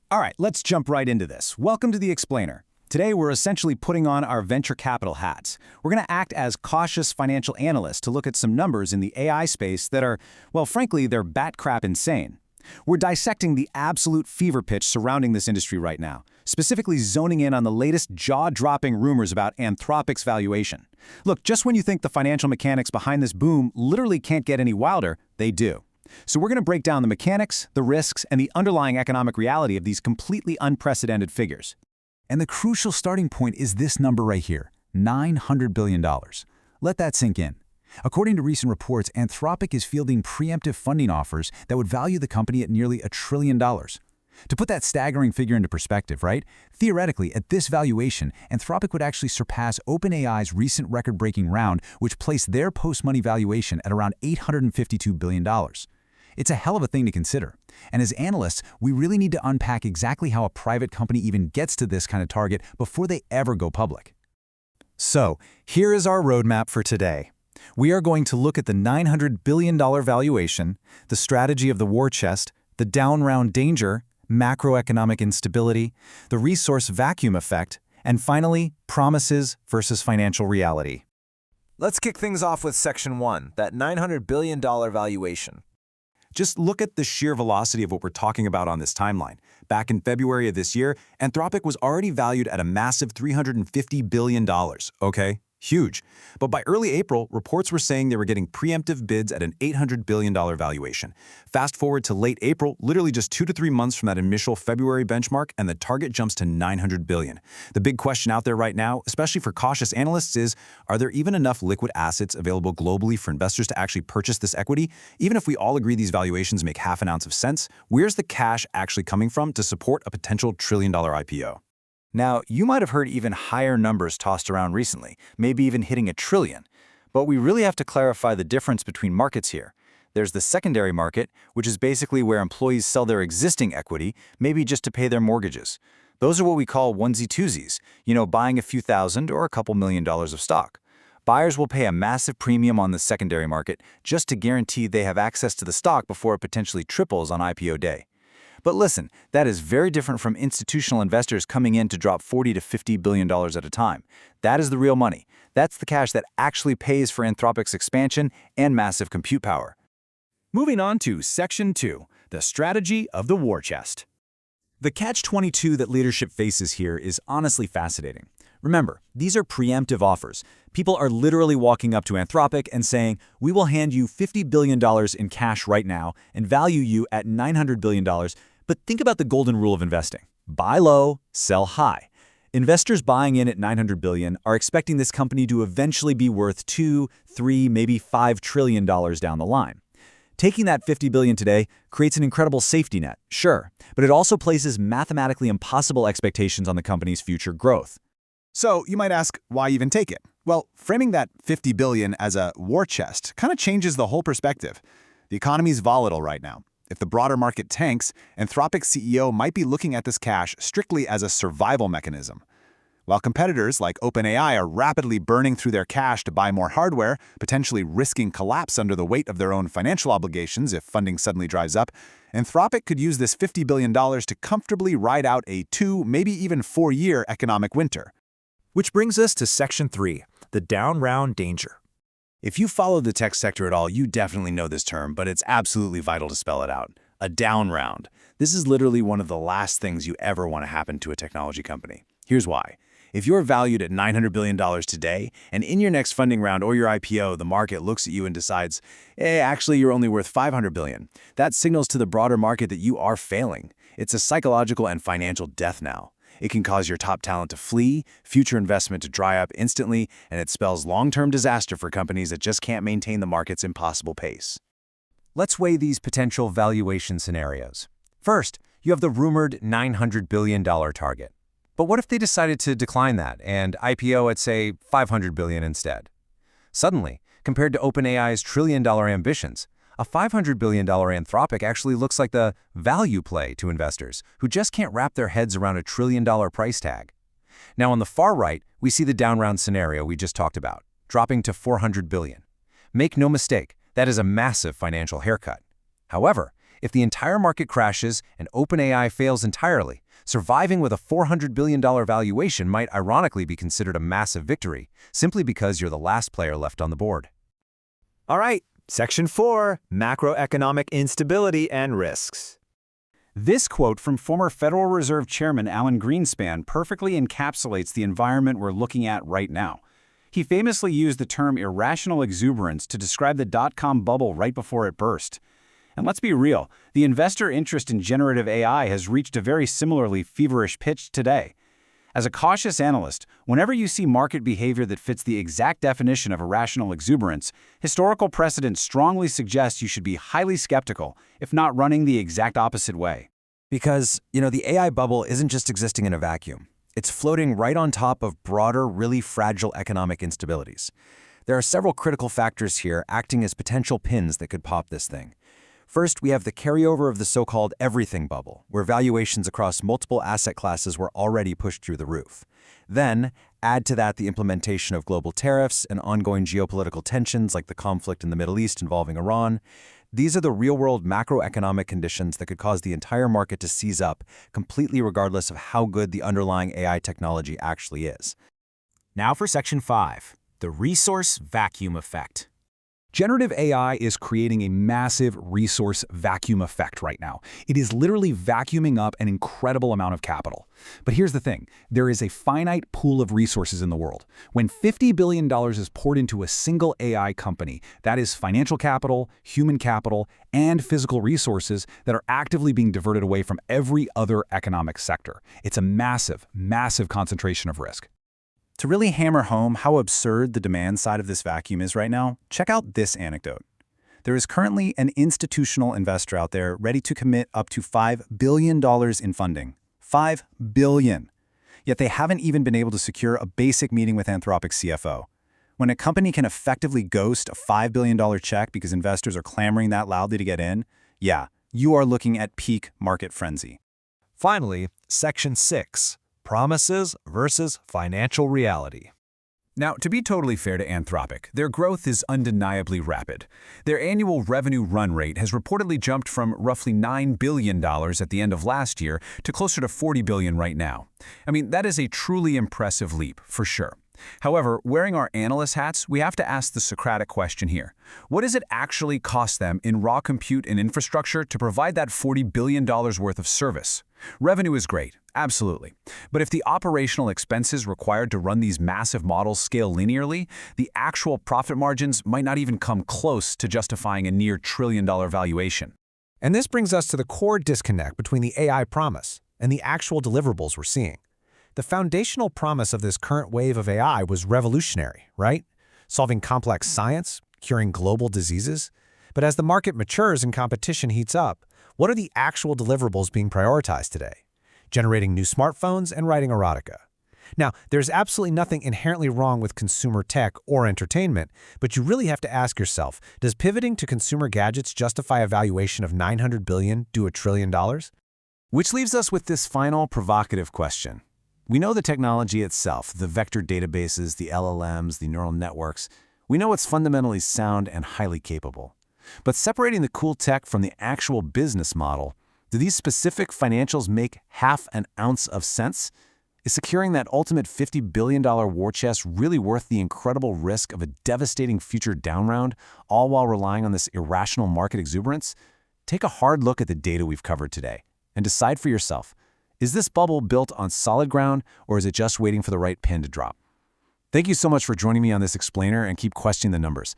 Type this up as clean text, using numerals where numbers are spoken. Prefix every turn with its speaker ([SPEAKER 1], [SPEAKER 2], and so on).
[SPEAKER 1] All right, let's jump right into this. Welcome to The Explainer. Today, we're essentially putting on our venture capital hats. We're going to act as cautious financial analysts to look at some numbers in the AI space that are, well, frankly, they're bat crap insane. We're dissecting the absolute fever pitch surrounding this industry right now, specifically zoning in on the latest jaw-dropping rumors about Anthropic's valuation. Look, just when you think the financial mechanics behind this boom literally can't get any wilder, they do. So we're going to break down the mechanics, the risks, and the underlying economic reality of these completely unprecedented figures.
[SPEAKER 2] And the crucial starting point is this number right here, $900 billion. Let that sink in. According to recent reports, Anthropic is fielding preemptive funding offers that would value the company at nearly $1 trillion. To put that staggering figure into perspective, right? Theoretically, at this valuation, Anthropic would actually surpass OpenAI's recent record-breaking round, which placed their post-money valuation at around $852 billion. It's a hell of a thing to consider. And as analysts, we really need to unpack exactly how a private company even gets to this kind of target before they ever go public.
[SPEAKER 1] So, here is our roadmap for today. We are going to look at the $900 billion valuation, the strategy of the war chest, the down round danger, macroeconomic instability, the resource vacuum effect, and finally, promises versus financial reality.
[SPEAKER 3] Let's kick things off with Section 1, that $900 billion valuation.
[SPEAKER 1] Just look at the sheer velocity of what we're talking about on this timeline. Back in February of this year, Anthropic was already valued at a massive $350 billion, okay? Huge. But by early April, reports were saying they were getting preemptive bids at an $800 billion valuation. Fast forward to late April, literally just 2 to 3 months from that initial February benchmark, and the target jumps to $900 billion. The big question out there right now, especially for cautious analysts, is, are there even enough liquid assets available globally for investors to actually purchase this equity? Even if we all agree these valuations make half an ounce of sense, where's the cash actually coming from to support a potential trillion-dollar IPO? Now, you might have heard even higher numbers tossed around recently, maybe even hitting $1 trillion. But we really have to clarify the difference between markets here. There's the secondary market, which is basically where employees sell their existing equity, maybe just to pay their mortgages. Those are what we call onesie-twosies, buying a few thousand or a couple $1 million of stock. Buyers will pay a massive premium on the secondary market just to guarantee they have access to the stock before it potentially triples on IPO day. But listen, that is very different from institutional investors coming in to drop $40 to $50 billion at a time. That is the real money. That's the cash that actually pays for Anthropic's expansion and massive compute power. Moving on to Section 2, the strategy of the war chest. The catch-22 that leadership faces here is honestly fascinating. Remember, these are preemptive offers. People are literally walking up to Anthropic and saying, we will hand you $50 billion in cash right now and value you at $900 billion. But think about the golden rule of investing. Buy low, sell high. Investors buying in at $900 billion are expecting this company to eventually be worth $2, $3, maybe $5 trillion down the line. Taking that $50 billion today creates an incredible safety net, sure, but it also places mathematically impossible expectations on the company's future growth. So you might ask, why even take it? Well, framing that $50 billion as a war chest kind of changes the whole perspective. The economy's volatile right now. If the broader market tanks, Anthropic's CEO might be looking at this cash strictly as a survival mechanism. While competitors like OpenAI are rapidly burning through their cash to buy more hardware, potentially risking collapse under the weight of their own financial obligations if funding suddenly dries up, Anthropic could use this $50 billion to comfortably ride out a 2, maybe even 4-year economic winter. Which brings us to Section 3, the down round danger. If you follow the tech sector at all, you definitely know this term, but it's absolutely vital to spell it out. A down round. This is literally one of the last things you ever want to happen to a technology company. Here's why. If you're valued at $900 billion today, and in your next funding round or your IPO, the market looks at you and decides, actually you're only worth $500 billion, that signals to the broader market that you are failing. It's a psychological and financial death now. It can cause your top talent to flee, future investment to dry up instantly, and it spells long-term disaster for companies that just can't maintain the market's impossible pace. Let's weigh these potential valuation scenarios. First, you have the rumored $900 billion target. But what if they decided to decline that and IPO at, say, $500 billion instead? Suddenly, compared to OpenAI's trillion-dollar ambitions, a $500 billion Anthropic actually looks like the value play to investors who just can't wrap their heads around a trillion-dollar price tag. Now, on the far right, we see the down round scenario we just talked about, dropping to $400 billion. Make no mistake, that is a massive financial haircut. However,
[SPEAKER 3] If the entire market crashes and OpenAI fails entirely, surviving with a $400 billion valuation might ironically be considered a massive victory, simply because you're the last player left on the board.
[SPEAKER 4] All right, Section 4, Macroeconomic Instability and Risks.
[SPEAKER 2] This quote from former Federal Reserve Chairman Alan Greenspan perfectly encapsulates the environment we're looking at right now. He famously used the term irrational exuberance to describe the dot-com bubble right before it burst. And let's be real, the investor interest in generative AI has reached a very similarly feverish pitch today. As a cautious analyst, whenever you see market behavior that fits the exact definition of irrational exuberance, historical precedent strongly suggests you should be highly skeptical, if not running the exact opposite way.
[SPEAKER 3] Because, the AI bubble isn't just existing in a vacuum. It's floating right on top of broader, really fragile economic instabilities. There are several critical factors here acting as potential pins that could pop this thing. First, we have the carryover of the so-called everything bubble, where valuations across multiple asset classes were already pushed through the roof. Then, add to that the implementation of global tariffs and ongoing geopolitical tensions like the conflict in the Middle East involving Iran. These are the real-world macroeconomic conditions that could cause the entire market to seize up, completely regardless of how good the underlying AI technology actually is.
[SPEAKER 1] Now for Section 5, the resource vacuum effect.
[SPEAKER 2] Generative AI is creating a massive resource vacuum effect right now. It is literally vacuuming up an incredible amount of capital. But here's the thing, there is a finite pool of resources in the world. When $50 billion is poured into a single AI company, that is financial capital, human capital, and physical resources that are actively being diverted away from every other economic sector. It's a massive, massive concentration of risk. To really hammer home how absurd the demand side of this vacuum is right now, check out this anecdote. There is currently an institutional investor out there ready to commit up to $5 billion in funding. $5 billion. Yet they haven't even been able to secure a basic meeting with Anthropic's CFO. When a company can effectively ghost a $5 billion check because investors are clamoring that loudly to get in, yeah, you are looking at peak market frenzy.
[SPEAKER 3] Finally, Section 6. Promises versus financial reality.
[SPEAKER 2] Now, to be totally fair to Anthropic, their growth is undeniably rapid. Their annual revenue run rate has reportedly jumped from roughly $9 billion at the end of last year to closer to $40 billion right now. I mean, that is a truly impressive leap, for sure. However, wearing our analyst hats, we have to ask the Socratic question here. What does it actually cost them in raw compute and infrastructure to provide that $40 billion worth of service? Revenue is great, absolutely. But if the operational expenses required to run these massive models scale linearly, the actual profit margins might not even come close to justifying a near trillion-dollar valuation.
[SPEAKER 3] And this brings us to the core disconnect between the AI promise and the actual deliverables we're seeing. The foundational promise of this current wave of AI was revolutionary, right? Solving complex science, curing global diseases. But as the market matures and competition heats up, what are the actual deliverables being prioritized today? Generating new smartphones and writing erotica. Now, there's absolutely nothing inherently wrong with consumer tech or entertainment, but you really have to ask yourself, does pivoting to consumer gadgets justify a valuation of $900 billion to $1 trillion?
[SPEAKER 1] Which leaves us with this final provocative question. We know the technology itself, the vector databases, the LLMs, the neural networks. We know it's fundamentally sound and highly capable. But separating the cool tech from the actual business model, do these specific financials make half an ounce of sense? Is securing that ultimate $50 billion war chest really worth the incredible risk of a devastating future down round, all while relying on this irrational market exuberance? Take a hard look at the data we've covered today and decide for yourself. Is this bubble built on solid ground, or is it just waiting for the right pin to drop? Thank you so much for joining me on this explainer, and keep questioning the numbers.